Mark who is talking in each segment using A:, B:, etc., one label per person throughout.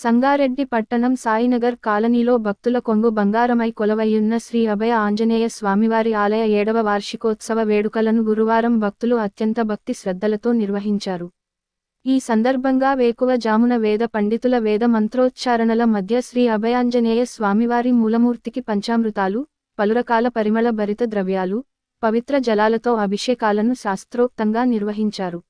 A: సంగారెడ్డి పట్టణం సాయినగర్ కాలనీలో భక్తుల కొంగు బంగారమై కొలవయ్యున్న శ్రీ అభయ ఆంజనేయ స్వామివారి ఆలయ 7వ వార్షికోత్సవ వేడుకలను గురువారం భక్తులు అత్యంత భక్తి శ్రద్ధలతో నిర్వహించారు. ఈ సందర్భంగా వేకువ జామున వేద పండితుల వేద మంత్రోచ్చారణల మధ్య శ్రీ అభయాంజనేయ స్వామివారి మూలమూర్తికి పంచామృతాలు, పలురకాల పరిమళ భరిత ద్రవ్యాలు, పవిత్ర జలాలతో అభిషేకాలను శాస్త్రోక్తంగా నిర్వహించారు.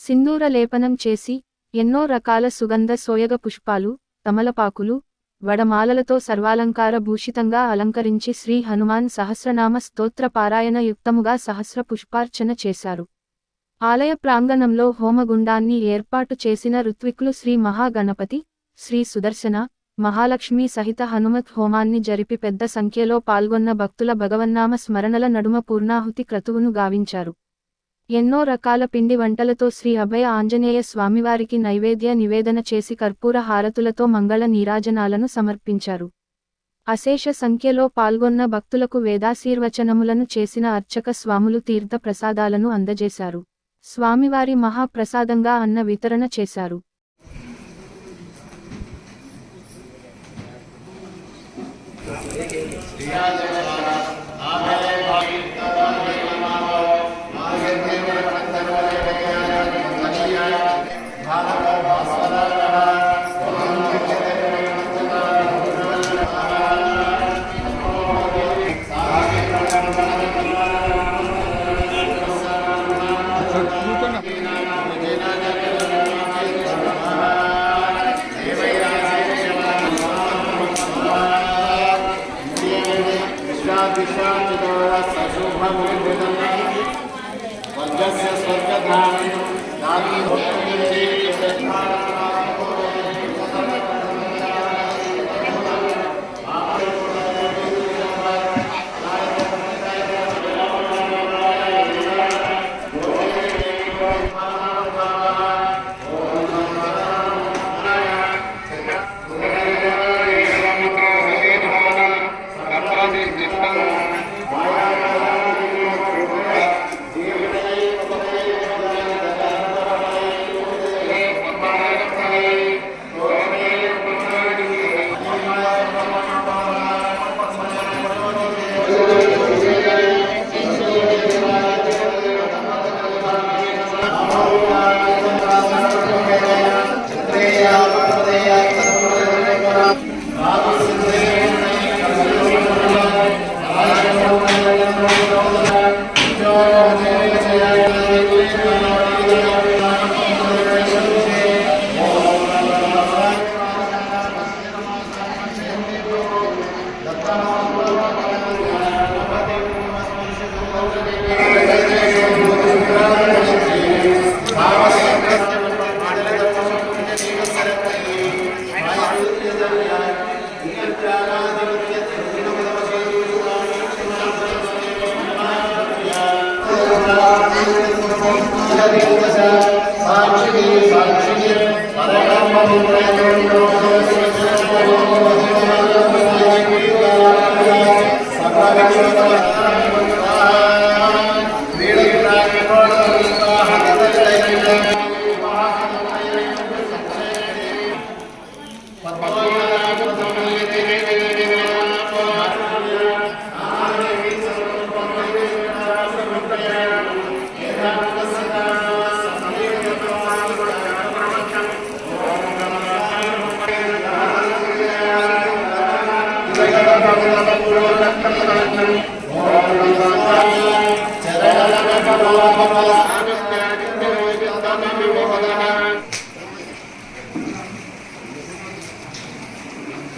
A: సింధూర లేపనం చేసి ఎన్నో రకాల సుగంధ సోయగ పుష్పాలు, తమలపాకులు, వడమాలలతో సర్వాలంకార భూషితంగా అలంకరించి శ్రీ హనుమాన్ సహస్రనామ స్తోత్ర పారాయణ యుక్తముగా సహస్ర పుష్పార్చన చేశారు. ఆలయ ప్రాంగణంలో హోమగుండాన్ని ఏర్పాటు చేసిన ఋత్విక్కులు శ్రీ మహాగణపతి, శ్రీ సుదర్శన, మహాలక్ష్మి సహిత హనుమత్ హోమాన్ని జరిపి పెద్ద సంఖ్యలో పాల్గొన్న భక్తుల భగవన్నామ స్మరణల నడుమ పూర్ణాహుతి క్రతువును గావించారు. ఎన్నో రకాల పిండి వంటలతో శ్రీ అభయ ఆంజనేయ స్వామివారికి నైవేద్య నివేదన చేసి కర్పూర హారతులతో మంగళ నీరాజనాలను సమర్పించారు. అశేష సంఖ్యలో పాల్గొన్న భక్తులకు వేదాశీర్వచనములను చేసిన అర్చక స్వాములు తీర్థ ప్రసాదాలను అందజేశారు. స్వామివారి మహాప్రసాదంగా అన్న వితరణ చేశారు.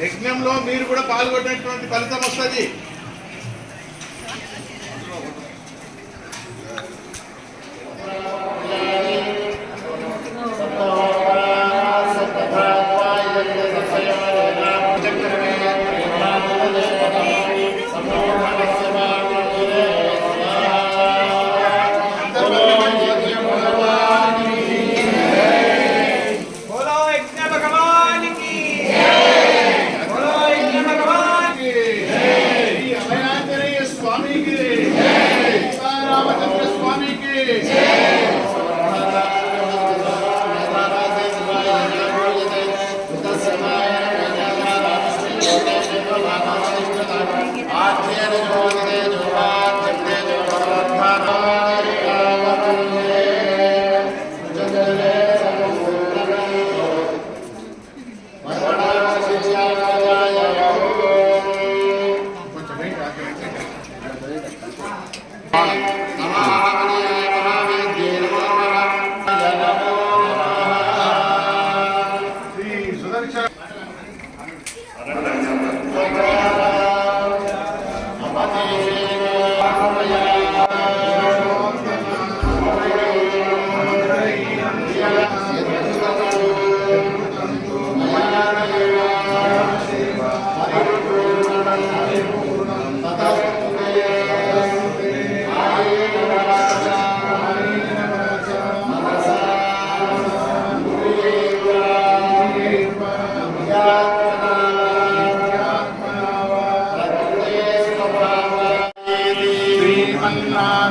B: యజ్ఞంలో మీరు కూడా పాల్గొనేటువంటి ఫలితం వస్తుంది.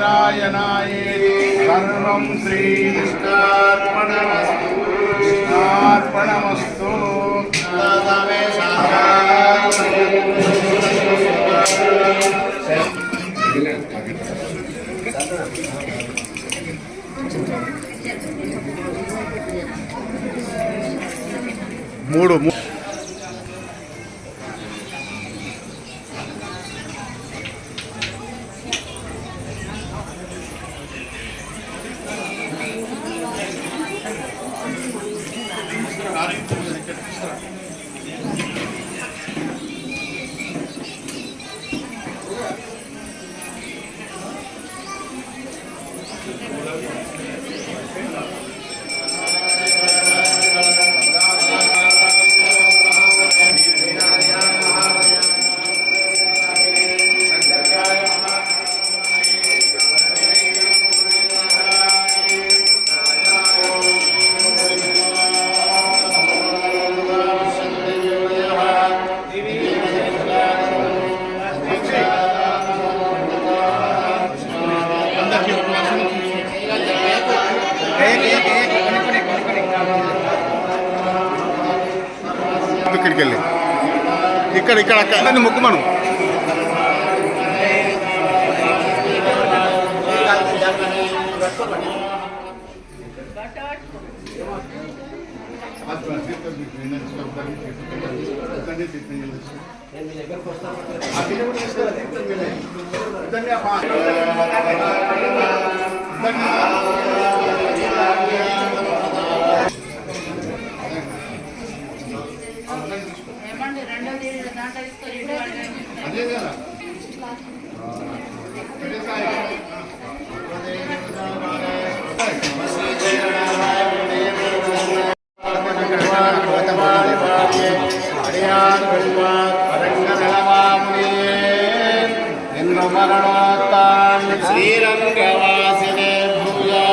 B: శ్రీమన్నారాయణాయేతి సర్వం శ్రీకృష్ణార్పణమస్తు. కృష్ణార్పణమస్తు. మూడు ఇక్కడికి వెళ్ళి ఇక్కడ అక్కడ ముక్కు మనం అదే కదా శ్రీరంగవాసినే భూయా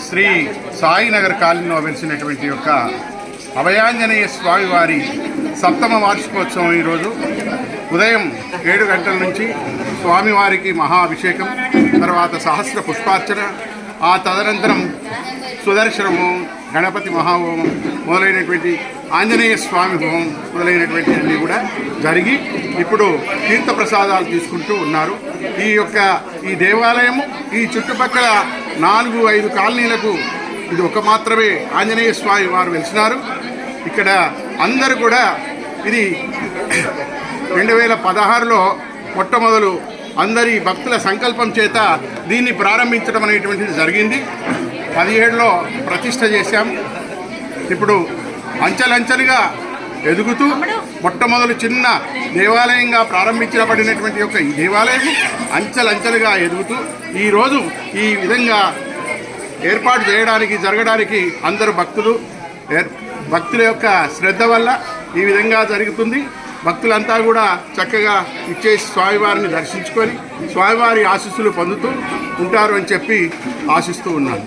B: శ్రీ సాయినగర్ కాలనీలో వెలిసినటువంటి యొక్క అభయాంజనేయ స్వామి వారి సప్తమ వార్షికోత్సవం ఈరోజు ఉదయం 7 గంటల నుంచి స్వామివారికి మహాభిషేకం, తర్వాత సహస్ర పుష్పార్చన, ఆ తదనంతరం సుదర్శన హోమం, గణపతి మహాహోమం మొదలైనటువంటి ఆంజనేయ స్వామి హోమం మొదలైనటువంటి అన్నీ కూడా జరిగి ఇప్పుడు తీర్థప్రసాదాలు తీసుకుంటూ ఉన్నారు. ఈ దేవాలయము ఈ చుట్టుపక్కల 4-5 కాలనీలకు ఇది ఒక మాత్రమే ఆంజనేయ స్వామి వారు వెలిసినారు. ఇక్కడ అందరూ కూడా ఇది 2016లో మొట్టమొదలు అందరి భక్తుల సంకల్పం చేత దీన్ని ప్రారంభించడం అనేటువంటిది జరిగింది. 17లో ప్రతిష్ఠ చేశాం. ఇప్పుడు అంచెలంచెలుగా ఎదుగుతూ మొట్టమొదలు చిన్న దేవాలయంగా ప్రారంభించబడినటువంటి యొక్క ఈ దేవాలయం అంచెలంచెలుగా ఎదుగుతూ ఈరోజు ఈ విధంగా ఏర్పాటు జరగడానికి అందరు భక్తుల యొక్క శ్రద్ధ వల్ల ఈ విధంగా జరుగుతుంది. భక్తులంతా కూడా చక్కగా ఇచ్చేసి స్వామివారిని దర్శించుకొని స్వామివారి ఆశీస్సులు పొందుతూ ఉంటారు అని చెప్పి ఆశిస్తూ ఉన్నాను.